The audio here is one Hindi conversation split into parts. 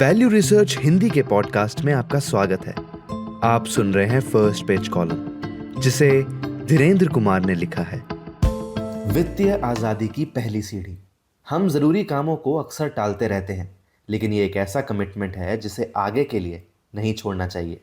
वैल्यू रिसर्च हिंदी के पॉडकास्ट में आपका स्वागत है। आप सुन रहे हैं फर्स्ट पेज कॉलम, जिसे धीरेन्द्र कुमार ने लिखा है। वित्तीय आज़ादी की पहली सीढ़ी। हम ज़रूरी कामों को अक्सर टालते रहते हैं, लेकिन ये एक ऐसा कमिटमेंट है जिसे आगे के लिए नहीं छोड़ना चाहिए।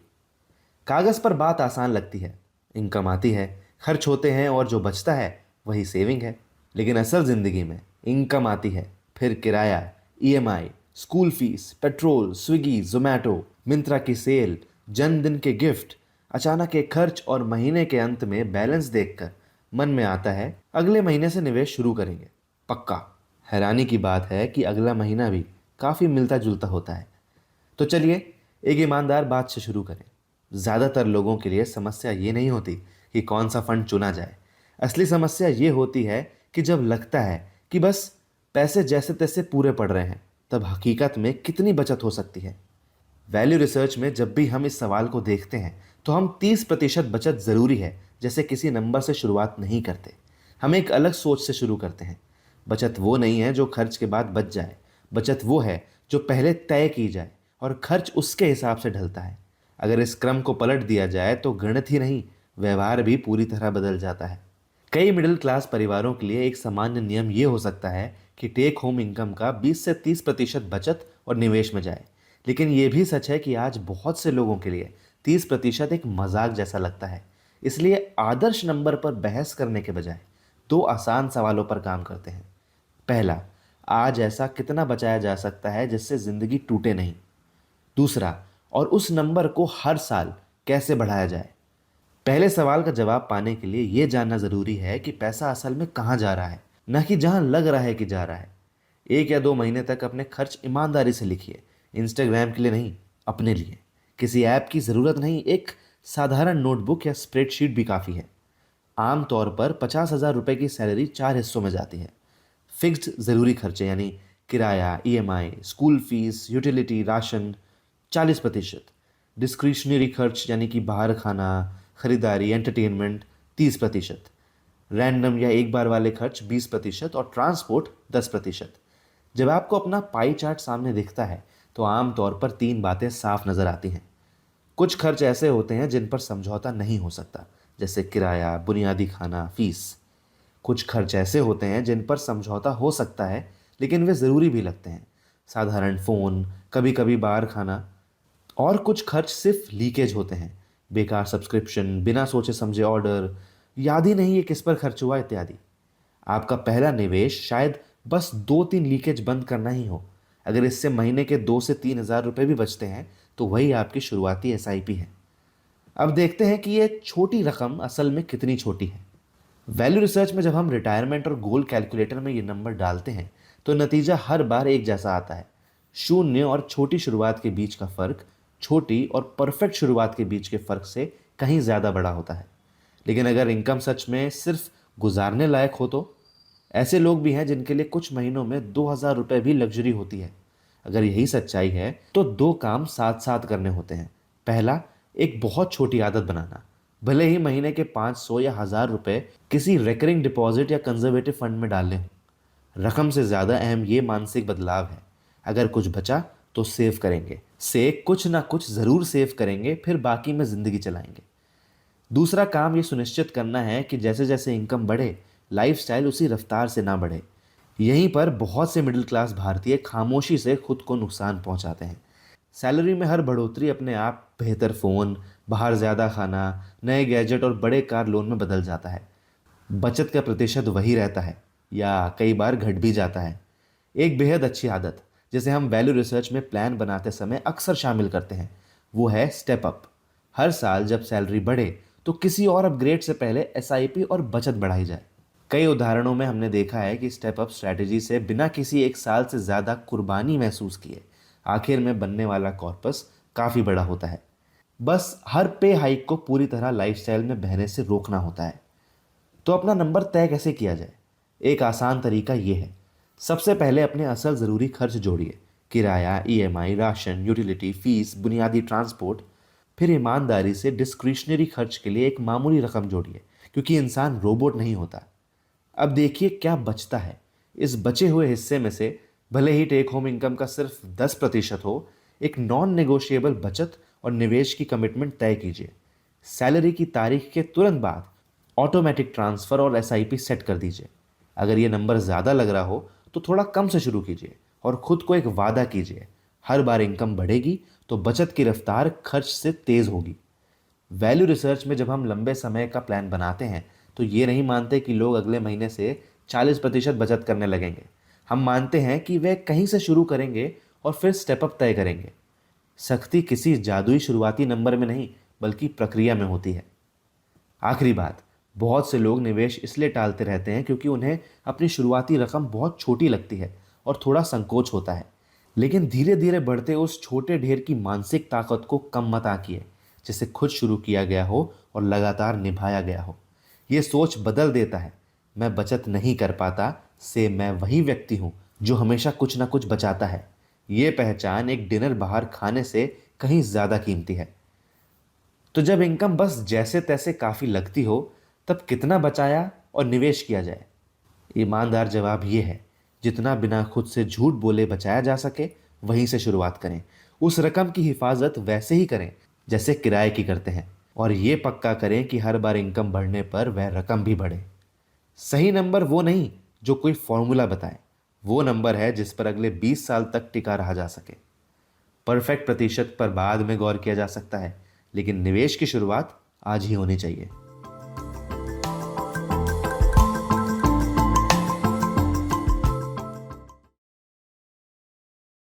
कागज़ पर बात आसान लगती है, इनकम आती है, खर्च होते हैं और जो बचता है वही सेविंग है। लेकिन असल ज़िंदगी में इनकम आती है, फिर किराया, EMI, school fees, petrol, Swiggy, Zomato, Myntra की सेल, जन्मदिन के गिफ्ट, अचानक एक खर्च और महीने के अंत में बैलेंस देखकर मन में आता है अगले महीने से निवेश शुरू करेंगे पक्का। हैरानी की बात है कि अगला महीना भी काफ़ी मिलता जुलता होता है। तो चलिए एक ईमानदार बात से शुरू करें। ज़्यादातर लोगों के लिए समस्या ये नहीं होती कि कौन सा फंड चुना जाए। असली समस्या ये होती है कि जब लगता है कि बस पैसे जैसे तैसे पूरे पड़ रहे हैं, तब हकीकत में कितनी बचत हो सकती है। वैल्यू रिसर्च में जब भी हम इस सवाल को देखते हैं तो हम 30% बचत ज़रूरी है जैसे किसी नंबर से शुरुआत नहीं करते। हम एक अलग सोच से शुरू करते हैं। बचत वो नहीं है जो खर्च के बाद बच जाए, बचत वो है जो पहले तय की जाए और खर्च उसके हिसाब से ढलता है। अगर इस क्रम को पलट दिया जाए तो गणित ही नहीं, व्यवहार भी पूरी तरह बदल जाता है। कई मिडिल क्लास परिवारों के लिए एक सामान्य नियम ये हो सकता है कि टेक होम इनकम का 20 से 30% बचत और निवेश में जाए। लेकिन ये भी सच है कि आज बहुत से लोगों के लिए 30% एक मजाक जैसा लगता है। इसलिए आदर्श नंबर पर बहस करने के बजाय दो आसान सवालों पर काम करते हैं। पहला, आज ऐसा कितना बचाया जा सकता है जिससे ज़िंदगी टूटे नहीं। दूसरा, और उस नंबर को हर साल कैसे बढ़ाया जाए। पहले सवाल का जवाब पाने के लिए यह जानना ज़रूरी है कि पैसा असल में कहाँ जा रहा है, न कि जहाँ लग रहा है कि जा रहा है। 1 या 2 महीने तक अपने खर्च ईमानदारी से लिखिए। इंस्टाग्राम के लिए नहीं, अपने लिए। किसी ऐप की ज़रूरत नहीं, एक साधारण नोटबुक या स्प्रेडशीट भी काफ़ी है। आम तौर पर 50,000 रुपये की सैलरी 4 हिस्सों में जाती है। फिक्स्ड ज़रूरी खर्चे यानी किराया, EMI, school fees, utility, ration 40%। Discretionary खर्च यानी कि बाहर खाना, खरीदारी, एंटरटेनमेंट 30%। रैंडम या एक बार वाले खर्च 20% और ट्रांसपोर्ट 10%। जब आपको अपना पाई चार्ट सामने दिखता है तो आम तौर पर 3 बातें साफ नज़र आती हैं। कुछ खर्च ऐसे होते हैं जिन पर समझौता नहीं हो सकता, जैसे किराया, बुनियादी खाना, फीस। कुछ खर्च ऐसे होते हैं जिन पर समझौता हो सकता है लेकिन वे ज़रूरी भी लगते हैं, साधारण फ़ोन, कभी कभी बाहर खाना। और कुछ खर्च सिर्फ लीकेज होते हैं, बेकार सब्सक्रिप्शन, बिना सोचे समझे ऑर्डर, याद ही नहीं है किस पर खर्च हुआ इत्यादि। आपका पहला निवेश शायद बस 2-3 लीकेज बंद करना ही हो। अगर इससे महीने के 2 से 3 हज़ार रुपये भी बचते हैं तो वही आपकी शुरुआती एसआईपी है। अब देखते हैं कि ये छोटी रकम असल में कितनी छोटी है। वैल्यू रिसर्च में जब हम रिटायरमेंट और गोल कैलकुलेटर में ये नंबर डालते हैं तो नतीजा हर बार एक जैसा आता है। शून्य और छोटी शुरुआत के बीच का फ़र्क छोटी और परफेक्ट शुरुआत के बीच के फ़र्क से कहीं ज़्यादा बड़ा होता है। लेकिन अगर इनकम सच में सिर्फ गुजारने लायक हो तो ऐसे लोग भी हैं जिनके लिए कुछ महीनों में 2,000 रुपये भी लग्जरी होती है। अगर यही सच्चाई है तो 2 काम साथ साथ करने होते हैं। पहला, एक बहुत छोटी आदत बनाना। भले ही महीने के 500 या 1,000 रुपये किसी रेकरिंग डिपॉजिट या कंजर्वेटिव फंड में डालने हों। रकम से ज़्यादा अहम ये मानसिक बदलाव है। अगर कुछ बचा तो सेव करेंगे, से कुछ ना कुछ ज़रूर सेव करेंगे, फिर बाकी में ज़िंदगी चलाएंगे। दूसरा काम ये सुनिश्चित करना है कि जैसे जैसे इनकम बढ़े, लाइफस्टाइल उसी रफ्तार से ना बढ़े। यहीं पर बहुत से मिडिल क्लास भारतीय खामोशी से खुद को नुकसान पहुंचाते हैं। सैलरी में हर बढ़ोतरी अपने आप बेहतर फ़ोन, बाहर ज़्यादा खाना, नए गैजेट और बड़े कार लोन में बदल जाता है। बचत का प्रतिशत वही रहता है या कई बार घट भी जाता है। एक बेहद अच्छी आदत जिसे हम वैल्यू रिसर्च में प्लान बनाते समय अक्सर शामिल करते हैं वो है स्टेप अप। हर साल जब सैलरी बढ़े तो किसी और अपग्रेड से पहले एसआईपी और बचत बढ़ाई जाए। कई उदाहरणों में हमने देखा है कि स्टेप अप स्ट्रैटेजी से बिना किसी एक साल से ज़्यादा कुर्बानी महसूस किए आखिर में बनने वाला कॉर्पस काफ़ी बड़ा होता है। बस हर पे हाइक को पूरी तरह लाइफस्टाइल में बहने से रोकना होता है। तो अपना नंबर तय कैसे किया जाए? एक आसान तरीका ये है, सबसे पहले अपने असल ज़रूरी खर्च जोड़िए। किराया, ईएमआई, राशन, यूटिलिटी, फीस, बुनियादी ट्रांसपोर्ट। फिर ईमानदारी से डिस्क्रिशनरी खर्च के लिए एक मामूली रकम जोड़िए, क्योंकि इंसान रोबोट नहीं होता। अब देखिए क्या बचता है। इस बचे हुए हिस्से में से भले ही टेक होम इनकम का सिर्फ 10% हो, एक नॉन नेगोशिएबल बचत और निवेश की कमिटमेंट तय कीजिए। सैलरी की तारीख के तुरंत बाद ऑटोमेटिक ट्रांसफ़र और एसआईपी सेट कर दीजिए। अगर ये नंबर ज़्यादा लग रहा हो तो थोड़ा कम से शुरू कीजिए और खुद को एक वादा कीजिए, हर बार इनकम बढ़ेगी तो बचत की रफ्तार खर्च से तेज़ होगी। वैल्यू रिसर्च में जब हम लंबे समय का प्लान बनाते हैं तो ये नहीं मानते कि लोग अगले महीने से 40% बचत करने लगेंगे। हम मानते हैं कि वे कहीं से शुरू करेंगे और फिर स्टेप अप तय करेंगे। सख्ती किसी जादुई शुरुआती नंबर में नहीं बल्कि प्रक्रिया में होती है। आखिरी बात, बहुत से लोग निवेश इसलिए टालते रहते हैं क्योंकि उन्हें अपनी शुरुआती रकम बहुत छोटी लगती है और थोड़ा संकोच होता है। लेकिन धीरे धीरे बढ़ते उस छोटे ढेर की मानसिक ताकत को कम मत आंकिए जिसे खुद शुरू किया गया हो और लगातार निभाया गया हो। ये सोच बदल देता है, मैं बचत नहीं कर पाता से मैं वही व्यक्ति हूँ जो हमेशा कुछ ना कुछ बचाता है। ये पहचान एक डिनर बाहर खाने से कहीं ज़्यादा कीमती है। तो जब इनकम बस जैसे तैसे काफ़ी लगती हो तब कितना बचाया और निवेश किया जाए? ईमानदार जवाब ये है, जितना बिना खुद से झूठ बोले बचाया जा सके वहीं से शुरुआत करें। उस रकम की हिफाजत वैसे ही करें जैसे किराए की करते हैं और ये पक्का करें कि हर बार इनकम बढ़ने पर वह रकम भी बढ़े। सही नंबर वो नहीं जो कोई फॉर्मूला बताए, वो नंबर है जिस पर अगले 20 साल तक टिका रहा जा सके। परफेक्ट प्रतिशत पर बाद में गौर किया जा सकता है, लेकिन निवेश की शुरुआत आज ही होनी चाहिए।